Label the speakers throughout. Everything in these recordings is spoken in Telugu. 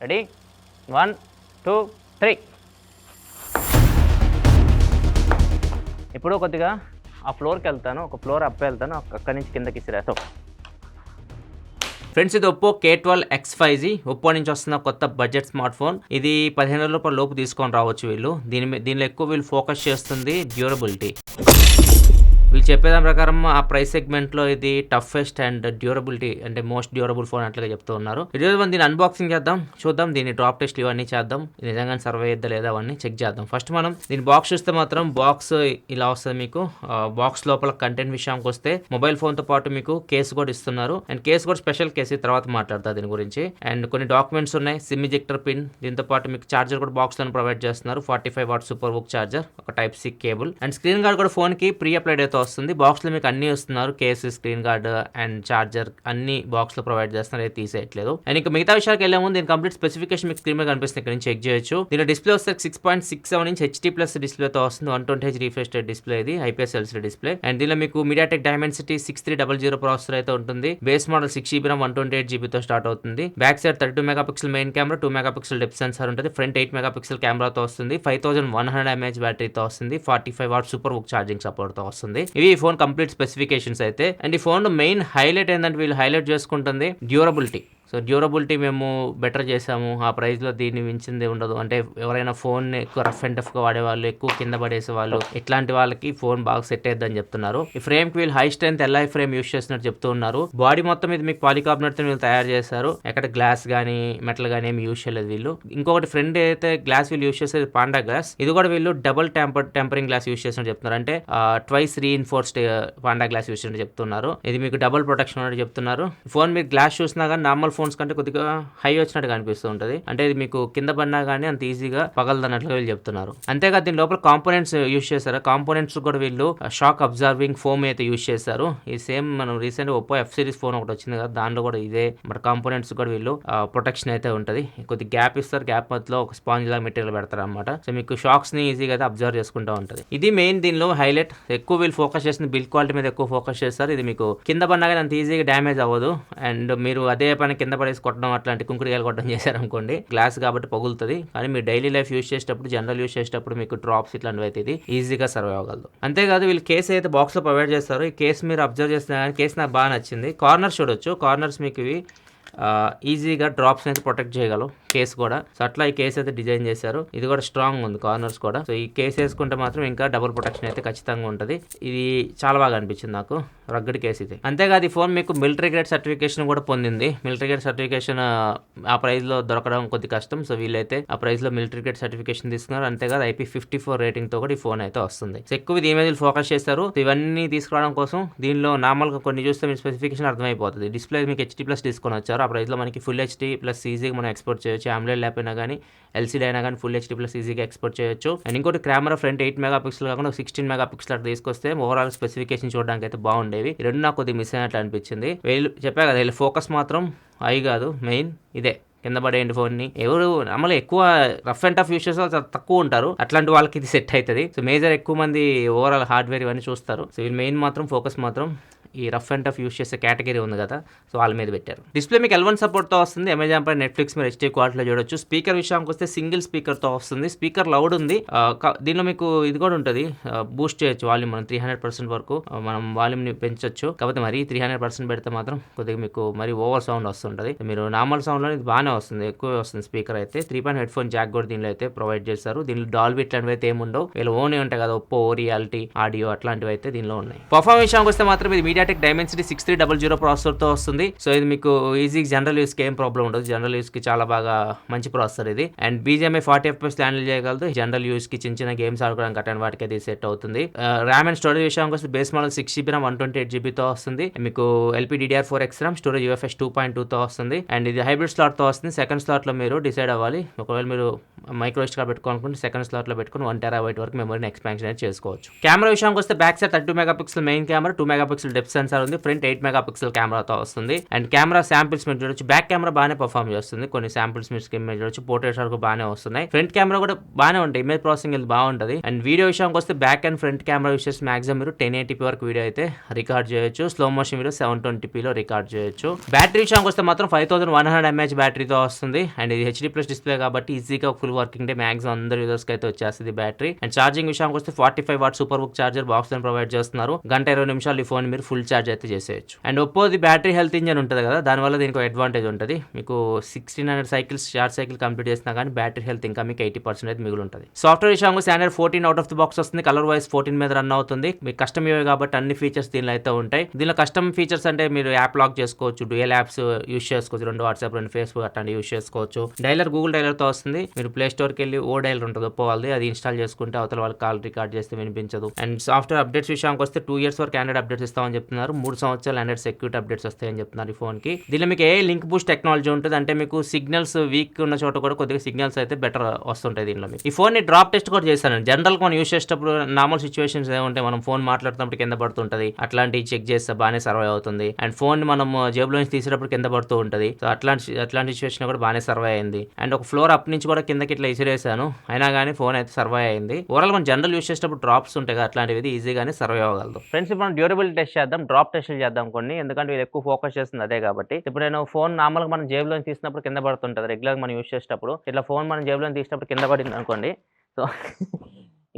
Speaker 1: రెడీ 1 2 3. ఇప్పుడు కొద్దిగా ఆ ఫ్లోర్కి వెళ్తాను, ఒక ఫ్లోర్ అప్ వెళ్తాను, అక్కడి నుంచి కిందకి ఇసిరేస్తాం. ఫ్రెండ్స్, ఇది ఒప్పో K12X5G ఒప్పో నుంచి వస్తున్న కొత్త బడ్జెట్ స్మార్ట్ ఫోన్. ఇది 15,000 రూపాయల లోపు తీసుకొని రావచ్చు వీళ్ళు. దీనిలో ఎక్కువ వీళ్ళు ఫోకస్ చేస్తుంది డ్యూరబిలిటీ. వీళ్ళు చెప్పేదాని ప్రకారం ఆ ప్రైస్ సెగ్మెంట్లో ఇది టఫెస్ట్ అండ్ డ్యూరబిలిటీ అంటే మోస్ట్ డ్యూరబుల్ ఫోన్ అట్లా చెప్తూ ఉన్నారు. ఈరోజు మనం దీన్ని అన్బాక్సింగ్ చేద్దాం, చూద్దాం దీని డ్రాప్ టెస్ట్ ఇవన్నీ చేద్దాం, నిజంగా సర్వే అయ్యిద్దా లేదా అవన్నీ చెక్ చేద్దాం. ఫస్ట్ మనం దీని బాక్స్ చూస్తే మాత్రం బాక్స్ ఇలా వస్తుంది మీకు. బాక్స్ లోపల కంటెంట్ విషయానికి వస్తే మొబైల్ ఫోన్తో పాటు మీకు కేసు కూడా ఇస్తున్నారు. అండ్ కేసు కూడా స్పెషల్ కేసు, తర్వాత మాట్లాడతా దీని గురించి. అండ్ కొన్ని డాక్యుమెంట్స్ ఉన్నాయి, సిమ్ ఎజెక్టర్ పిన్, దీంతో పాటు మీకు చార్జర్ కూడా బాక్స్ లో ప్రొవైడ్ చేస్తున్నారు. 45 వాట్ సూపర్ బుక్ చార్జర్, ఒక type C cable and screen guard కూడా ఫోన్ కి ప్రీ అప్లైడ్ అయితే వస్తుంది. బాక్స్ లో మీకు అన్ని వస్తున్నారు, case, screen guard and charger అన్ని బాక్స్ లో ప్రొవైడ్ చేస్తున్నారు, అయితే తీసేయట్లేదు. అండ్ ఇంకా మిగతా విషయాలకు వెళ్ళే ముందు దీని కంప్లీట్ స్పెసిఫికేషన్ మీకు స్క్రీన్ మీద కనిపిస్తుంది, ఇక్కడ నుంచి చెక్ చేయొచ్చు. దీని డిస్ప్లే వస్తే 6.67 ఇంచ్ HD ప్లస్ డిస్ప్లే తో వస్తుంది. 120Hz రిఫ్రెష్ రేట్ డిస్ప్లే, ఇది IPS LCD డిస్ప్లే. అండ్ దీనిలో మీకు MediaTek Dimensity 6300 ప్రాసెసర్ అయితే ఉంటుంది. Base model 6GB RAM 128GB తో స్టార్ట్ అవుతుంది. Back side 32 megapixel main camera, 2 megapixel depth censor ఉంటుంది. ఫ్రంట్ 8 మెగాపిక్సెల్ కెమెరాతో వస్తుంది. 5100 mAh బ్యాటరీతో వస్తుంది. 45 watt super book charging support తో వస్తుంది. ఇవి ఈ ఫోన్ కంప్లీట్ స్పెసిఫికేషన్స్ అయితే. అండ్ ఈ ఫోన్ మెయిన్ హైలైట్ ఏంటంటే వీళ్ళు హైలైట్ చేసుకుంటుంది డ్యూరబిలిటీ. సో డ్యూరబిలిటీ మేము బెటర్ చేసాము, ఆ ప్రైస్లో దీన్ని మించింది ఉండదు. అంటే ఎవరైనా ఫోన్ ఎక్కువ రఫ్ అండ్ టఫ్గా వాడేవాళ్ళు, ఎక్కువ కింద పడేసే వాళ్ళు, ఇట్లాంటి వాళ్ళకి ఫోన్ బాగా సెట్ అయ్యిద్దని చెప్తున్నారు. ఈ ఫ్రేమ్కి వీళ్ళు high strength LI frame use చేస్తున్నట్టు చెప్తూ ఉన్నారు. బాడీ మొత్తం ఇది మీకు పాలికార్బోనేట్ వీళ్ళు తయారు చేశారు. ఎక్కడ గ్లాస్ కానీ మెటల్ కానీ ఏమి యూస్ చేయలేదు వీళ్ళు. ఇంకొకటి ఫ్రంట్ అయితే గ్లాస్ వీళ్ళు యూస్ చేసేది పాండా గ్లాస్, ఇది కూడా వీళ్ళు డబుల్ టెంపరింగ్ గ్లాస్ యూస్ చేసినట్టు చెప్తున్నారు. అంటే twice reinforced panda glass use చేసినట్టు చెప్తున్నారు. ఇది మీకు డబుల్ ప్రొటెక్షన్ ఉన్నట్టు చెప్తున్నారు. ఫోన్ మీరు గ్లాస్ చూసినా కానీ నార్మల్ ఫోన్స్ కంటే కొద్దిగా హై వచ్చినట్టు కనిపిస్తూ ఉంటుంది. అంటే ఇది మీకు కింద పడినా కానీ అంత ఈజీగా పగలదన్నట్లుగా వీళ్ళు చెప్తున్నారు. అంతేకాదు దీని లోపల కాంపోనెంట్స్ యూస్ చేశారు. కాంపోనెంట్స్ కూడా వీళ్ళు షాక్ అబ్జర్వింగ్ ఫోమ్ అయితే యూస్ చేశారు. ఈ సేమ్ మనం recent Oppo F series phone ఒకటి వచ్చింది కదా, దానిలో కూడా ఇదే బట్ కాంపోనెంట్స్ కూడా వీళ్ళు ప్రొటెక్షన్ అయితే ఉంటుంది. కొద్ది గ్యాప్ ఇస్తారు, గ్యాప్ మధ్యలో ఒక స్పాంజ్ లాగా మెటీరియల్ పెడతారు అనమాట. సో మీకు షాక్స్ ని ఈజీగా అయితే అబ్జర్వ్ చేసుకుంటూ ఉంటుంది. ఇది మెయిన్ దీనిలో హైలైట్. ఎక్కువ వీళ్ళు ఫోకస్ చేసిన బిల్డ్ క్వాలిటీ మీద ఎక్కువ ఫోకస్ చేస్తారు. ఇది మీకు కింద పడినా కానీ అంత ఈజీగా డ్యామేజ్ అవ్వదు. అండ్ మీరు అదే పని కింద పడేసి కొట్టడం అట్లాంటి కుంకుడుకాయలు కొట్టడం చేశారనుకోండి, గ్లాస్ కాబట్టి పగులుతుంది. కానీ మీరు డైలీ లైఫ్ యూస్ చేసేటప్పుడు, జనరల్ యూస్ చేసేటప్పుడు మీకు డ్రాప్స్ ఇట్లాంటివి అయితే ఇది ఈజీగా సర్వ్ అవ్వగలదు. అంతేకాదు వీళ్ళు కేసు అయితే బాక్స్ లో ప్రొవైడ్ చేస్తారు. ఈ కేసు మీరు అబ్జర్వ్ చేస్తున్నా కానీ కేసు నాకు బాగా నచ్చింది. కార్నర్స్ చూడొచ్చు, కార్నర్స్ మీకు ఇవి ఈజీగా డ్రాప్స్ అయితే ప్రొటెక్ట్ చేయగలవు కేసు కూడా. సో అట్లా ఈ కేసు అయితే డిజైన్ చేశారు. ఇది కూడా స్ట్రాంగ్ ఉంది కార్నర్స్ కూడా. సో ఈ కేసు వేసుకుంటే మాత్రం ఇంకా డబుల్ ప్రొటెక్షన్ అయితే ఖచ్చితంగా ఉంటుంది. ఇది చాలా బాగా అనిపించింది నాకు, రగ్గడి కేసు ఇది. అంతేకాదు ఈ ఫోన్ మీకు మిలిటరీ గ్రేడ్ సర్టిఫికేషన్ కూడా పొందింది. మిలిటరీ గ్రేడ్ సర్టిఫికేషన్ ఆ ప్రైస్ లో దొరకడం కొద్ది కష్టం. సో వీళ్ళైతే ఆ ప్రైస్ లో మిలిటరీ గ్రేడ్ సర్టిఫికేషన్ తీసుకున్నారు. అంతేకాదు IP54 రేటింగ్ తో కూడా ఈ ఫోన్ అయితే వస్తుంది. సో ఎక్కువ దీని మీద ఫోకస్ చేస్తారు. ఇవన్నీ తీసుకురావడం కోసం దీనిలో నార్మల్ గా కొన్ని చూస్తే మీ స్పెసిఫికేషన్ అర్థమైపోతుంది. డిస్ప్లే మీకు HD+ తీసుకొని వచ్చారు. ఆ ప్రైస్ లో మనకి ఫుల్ HD+ ఈజీగా మనం ఎక్స్పోర్ట్ చేయొచ్చు. AMOLED లేకపోయినా కానీ LCD అయినా కానీ ఫుల్ HD+ ఈజీగా ఎక్స్పోర్ట్ చేయొచ్చు. అండ్ ఇంకోటి కెమెరా ఫ్రంట్ 8 మెగాపిక్సెల్ కాకుండా 16 మెగాపిక్సెల్ అట్లా తీసుకొస్తే ఓవరాల్ స్పెసిఫికేషన్ చూడడానికి అయితే బాగుండేవి. ఈ రెండు నాకు కొద్దిగా మిస్ అయినట్లు అనిపించింది. వీళ్ళు చెప్పా కదా, వీళ్ళు ఫోకస్ మాత్రం అయి కాదు, మెయిన్ ఇదే కింద పడేయండి ఫోన్ ని. ఎవరు అమలు ఎక్కువ రఫ్ అండ్ టఫ్ యూస్ చేసే తక్కువ ఉంటారు, అట్లాంటి వాళ్ళకి ఇది సెట్ అవుతుంది. సో మేజర్ ఎక్కువ మంది ఓవరాల్ హార్డ్వేర్ ఇవన్నీ చూస్తారు. సో వీళ్ళు మెయిన్ మాత్రం ఫోకస్ మాత్రం ఈ రఫ్ అండ్ టఫ్ యూస్ చేసే కేటగిరీ ఉంది కదా, సో వాళ్ళ మీద పెట్టారు. డిస్ప్లే మీకు L1 సపోర్ట్తో వస్తుంది. అమెజాన్ పై నెట్ఫ్లిక్స్ మీరు HD క్వాలిటీలో చూడొచ్చు. స్పీకర్ విషయానికి వస్తే సింగిల్ స్పీకర్తో వస్తుంది. స్పీకర్ లౌడ్ ఉంది. దీనిలో మీకు ఇది కూడా ఉంటుంది, బూస్ట్ చేయొచ్చు వాల్యూమ్. మనం 300% వరకు మనం వాల్యూమ్ని పెంచొచ్చు. కాకపోతే మరీ 300% పెడితే మాత్రం కొద్దిగా మీకు మరి ఓవర్ సౌండ్ వస్తుంటుంది. మీరు నార్మల్ సౌండ్లో ఇది బాగానే వస్తుంది, ఎక్కువ వస్తుంది స్పీకర్ అయితే. 3.5 హెడ్ఫోన్ జాక్ కూడా దీనిలో అయితే ప్రొవైడ్ చేస్తారు. దీనిలో డాల్బీ ఇట్లాంటివి అయితే ఏముండవు. వీళ్ళు ఓన్ ఉంటాయి కదా, ఒప్పో రియాలిటీ ఆడియో అట్లాంటివి అయితే దీనిలో ఉన్నాయి. పర్ఫార్మెన్స్ విషయానికి వస్తే మాత్రం ఇది MediaTek Dimensity 6300 ప్రాసెసర్తో వస్తుంది. సో ఇది మీకు ఈజీ జనరల్ యూస్కి ఏం ప్రాబ్లం ఉండదు. జనరల్ యూస్కి చాలా బాగా మంచి ప్రాసెసర్ ఇది. అండ్ BGMI 40 FPS హ్యాండిల్ చేయగలదు. జనరల్ యూస్కి చిన్న గేమ్స్ ఆడుకోవడానికి అటెండ్ వాటికి అది సెట్ అవుతుంది. ర్యామ్ అండ్ స్టోరేజ్ విషయానికి వస్తే base model 6GB RAM 128GB వస్తుంది. మీకు LPDDR4X RAM, స్టోరేజ్ UFS 2.2తో వస్తుంది. అండ్ ఇది హైబ్రిడ్ స్లాట్తో వస్తుంది. సెకండ్ స్లాట్లో మీరు డిసైడ్ అవ్వాలి. ఒకవేళ మీరు మైక్రో SD కార్డ్ పెట్టుకోవాలనుకుంటే సెకండ్ స్లాట్లో పెట్టుకుని 1TB వరకు మెమరీని ఎక్స్పాన్షన్ చేసుకోవచ్చు. కెమెరా విషయానికి వస్తే back side 32 megapixel main camera, 2 megapixel depth censor ఉంది, ఫ్రంట్ 8 మెగా పిక్సెల్ కెమెరాతో వస్తుంది. అండ్ కెమెరా శాంపిల్స్ మీరు చూడొచ్చు, బ్యాక్ కెమెరా బాగానే పర్ఫామ్ చేస్తుంది. కొన్ని శాంపిల్స్ మీరు చూడొచ్చు, పోర్ట్రేట్ వరకు బాగానే వస్తున్నాయి. ఫ్రంట్ కెమెరా కూడా బాగానే ఉంటాయి, ఇమేజ్ ప్రాసెసింగ్ ఇది బాగుంటుంది. అండ్ వీడియో విషయానికి వస్తే back and front camera use చేసి మాక్సిమం మీరు 1080p వరకు వీడియో అయితే రికార్డ్ చేయొచ్చు. స్లో మోషన్ వీడియో 720pలో రికార్డ్ చేయొచ్చు. బ్యాటరీ విషయానికి వస్తే మాత్రం 5100 mAh బ్యాటరీతో వస్తుంది. అండ్ ఇది HD+ డిస్ప్లే కాబట్టి ఈజీగా ఫుల్ వర్కింగ్ డే మాక్సిమం అందరు యూజర్స్కి అయితే వచ్చేస్తుంది బ్యాటరీ. అండ్ ఛార్జింగ్ విషయానికి వస్తే 45 watt super book charger box అని ప్రొవైడ్ చేస్తున్నారు. గంట 20 నిమిషాలు ఈ ఫోన్ మీరు ఫుల్ ఛార్జ్ అయితే చేసేయచ్చు. అండ్ ఒప్పోది బ్యాటరీ హెల్త్ ఇంజన్ ఉంటుంది కదా, దానివల్ల దీనికి అడ్వాంటేజ్ ఉంటుంది. మీకు 1600 సైకిల్స్ షార్ట్ సైకిల్ కంప్లీట్ చేసినా కానీ బ్యాటరీ హెల్త్ ఇంకా మీకు 80% అయితే మిగిలి ఉంటుంది. సాఫ్ట్వేర్ విషయంలో standard 14 out of the box వస్తుంది. కలర్ వైస్ 14 మీద రన్ అవుతుంది. మీకు కస్టమ్ ఇవే కాబట్టి అన్ని ఫీచర్స్ దీనిలో అయితే ఉంటాయి. దీనిలో కస్టమ్ ఫీచర్స్ అంటే మీరు యాప్ లాక్ చేసుకోవచ్చు, డ్యూయల్ యాప్స్ యూస్ చేసుకోవచ్చు, 2 వాట్సాప్ 2 ఫేస్బుక్ అట్లాంటి యూస్ చేసుకోవచ్చు. డైలర్ గూగుల్ డైలర్తో వస్తుంది. మీరు ప్లే స్టోర్కి వెళ్ళి ఓ డైలర్ ఉంటుంది ఒప్పో వాళ్ళది, అది ఇన్స్టాల్ చేసుకుంటే అవతల వాళ్ళకి కాల్ రికార్డ్ చేస్తే వినిపించదు. అండ్ సాఫ్ట్వేర్ అప్డేట్స్ విషయానికి వస్తే 2 years వరకు ఆండ్రాయిడ్ అప్డేట్స్ ఇస్తామని చెప్తున్నారు. 3 సంవత్సరాలు ఆండ్రాయిడ్ సెక్యూరిటీ అప్డేట్స్ వస్తాయని చెప్తున్నారు ఈ ఫోన్ కి. దీనిలో మీకు ఏ లింక్ బూస్ట్ టెక్నాలజీ ఉంటుంది, అంటే మీకు సిగ్నల్స్ వీక్ ఉన్న చోట కూడా కొద్దిగా సిగ్నల్స్ అయితే బెటర్ వస్తుంటాయి దీనిలో. ఈ ఫోన్ ని డ్రాప్ టెస్ట్ కూడా చేశాను. జనరల్ మనం యూస్ చేసేటప్పుడు నార్మల్ సిచ్యువేషన్స్ ఏముంటాయి, మనం ఫోన్ మాట్లాడుతున్నప్పుడు కింద పడుతుంటది, అట్లాంటివి చెక్ చేస్తే బాగానే సర్వైవ్ అవుతుంది. అండ్ ఫోన్ మనం జేబులో నుంచి తీసేటప్పుడు కింద పడుతూ ఉంటుంది. సో అట్లాంటి సిచ్యువేషన్ కూడా బాగానే సర్వైవ్ అయింది. అండ్ ఒక ఫ్లోర్ అప్ నుంచి కూడా కిందకి ఇట్లా ఇసిరేసాను, అయినా కానీ ఫోన్ అయితే సర్వైవ్ అయింది. ఓవరాల్ మనం జనరల్ యూస్ చేసేటప్పుడు డ్రాప్స్ ఉంటాయి కదా, అట్లాంటివి ఈజీగానే సర్వైవ్ అవ్వగలదు. ఫ్రెండ్స్ ఇప్పుడు మనం డ్యూరబిలిటీ టెస్ట్ చేద్దాం, డ్రాప్ టెస్ట్ చేద్దాం కొన్ని, ఎందుకంటే వీళ్ళు ఎక్కువ ఫోకస్ చేస్తుంది అదే కాబట్టి. ఇప్పుడు నేను ఫోన్ నార్మల్గా మనం జేబులో తీసినప్పుడు కింద పడుతుంటుంది రెగ్యులర్గా మనం యూస్ చేసేటప్పుడు. ఇట్లా ఫోన్ మనం జేబులో తీసినప్పుడు కింద పడింది అనుకోండి, సో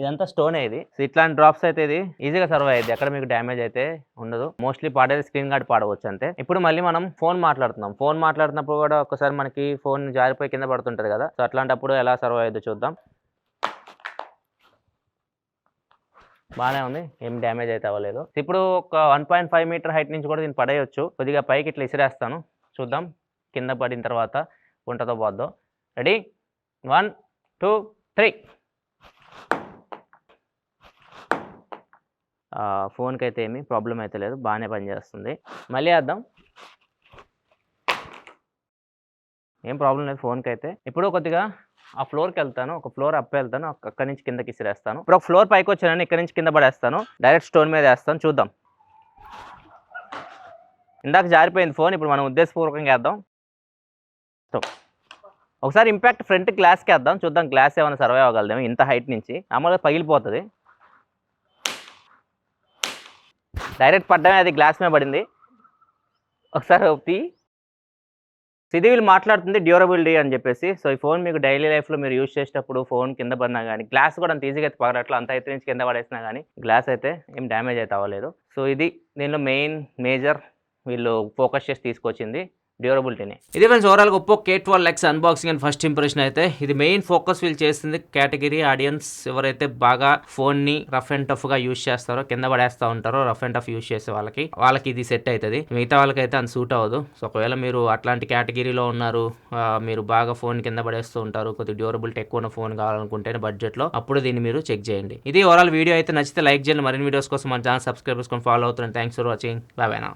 Speaker 1: ఇదంతా స్టోనే ఇది. సో ఇట్లాంటి డ్రాప్స్ అయితే ఇది ఈజీగా సర్వైవ్ అయ్యింది, ఎక్కడ మీకు డ్యామేజ్ అయితే ఉండదు. మోస్ట్లీ పాడేది స్క్రీన్ గార్డ్ పాడవచ్చు అంతే. ఇప్పుడు మళ్ళీ మనం ఫోన్ మాట్లాడుతున్నప్పుడు కూడా ఒకసారి మనకి ఫోన్ జారిపోయి కింద పడుతుంటది కదా, సో అట్లాంటప్పుడు ఎలా సర్వైవ్ అయ్యిందో చూద్దాం. బాగానే ఉంది, ఏం డ్యామేజ్ అయితే అవ్వలేదు. ఇప్పుడు ఒక 1.5 మీటర్ హైట్ నుంచి కూడా దీన్ని పడేయచ్చు. కొద్దిగా పైకి ఇట్లా ఇసిరేస్తాను, చూద్దాం కింద పడిన తర్వాత ఉంటుందో పోద్దో. రెడీ, 1 2 3. ఫోన్కి అయితే ఏమీ ప్రాబ్లం అయితే లేదు, బాగానే పనిచేస్తుంది. మళ్ళీ వేద్దాం, ఏం ప్రాబ్లం లేదు ఫోన్కి అయితే. ఇప్పుడు కొద్దిగా ఆ ఫ్లోర్కి వెళ్తాను, ఒక ఫ్లోర్ అప్ వెళ్తాను, అక్కడి నుంచి కిందకి ఇసిరేస్తాను. ఇప్పుడు ఒక ఫ్లోర్ పైకి వచ్చాను, ఇక్కడ నుంచి కింద పడేస్తాను, డైరెక్ట్ స్టోన్ మీద వేస్తాను, చూద్దాం. ఇందాక జారిపోయింది ఫోన్, ఇప్పుడు మనం ఉద్దేశపూర్వకంగా వేద్దాం. ఒకసారి ఇంపాక్ట్ ఫ్రంట్ గ్లాస్కి వేద్దాం, చూద్దాం గ్లాస్ ఏమైనా సర్వైవ్ అవ్వగలదేమో. ఇంత హైట్ నుంచి మామూలుగా పగిలిపోతుంది, డైరెక్ట్ పడ్డమే, అది గ్లాస్ మీద పడింది. ఒకసారి ఇది వీళ్ళు మాట్లాడుతుంది డ్యూరబిలిటీ అని చెప్పేసి. సో ఈ ఫోన్ మీకు డైలీ లైఫ్లో మీరు యూజ్ చేసేటప్పుడు ఫోన్ కింద పడినా కానీ, గ్లాస్ కూడా అంత ఈజీగా అయితే పగలట్లా, అంత అయితే నుంచి కింద పడేసినా కానీ గ్లాస్ అయితే ఏం డ్యామేజ్ అయితే అవ్వలేదు. సో ఇది దీనిలో మేజర్ వీళ్ళు ఫోకస్ చేసి తీసుకొచ్చింది డ్యూరబిలిటీని. ఇది ఫ్రెండ్స్ ఓవరాల్గా Oppo K12X unboxing and first impression అయితే ఇది మెయిన్ ఫోకస్ వీళ్ళు చేస్తుంది. కేటగిరీ ఆడియన్స్ ఎవరైతే బాగా ఫోన్ని రఫ్ అండ్ టఫ్గా యూజ్ చేస్తారో, కింద పడేస్తూ ఉంటారో, రఫ్ అండ్ టఫ్ యూజ్ చేసే వాళ్ళకి ఇది సెట్ అవుతుంది. మిగతా వాళ్ళకైతే అంత సూట్ అవ్వదు. సో ఒకవేళ మీరు అట్లాంటి కేటగిరీలో ఉన్నారు, మీరు బాగా ఫోన్ కింద పడేస్తూ ఉంటారు, కొద్దిగా డ్యూరబిలిటీ ఎక్కువ ఉన్న ఫోన్ కావాలనుకుంటేనే బడ్జెట్లో, అప్పుడు దీన్ని మీరు చెక్ చేయండి. ఇది ఓవరాల్ వీడియో అయితే నచ్చితే లైక్ చేయండి. మరిన్ని వీడియోస్ కోసం మన ఛానల్ సబ్స్క్రైబ్ చేసుకొని ఫాలో అవుతున్నాను. Thanks for watching, bye bye నా.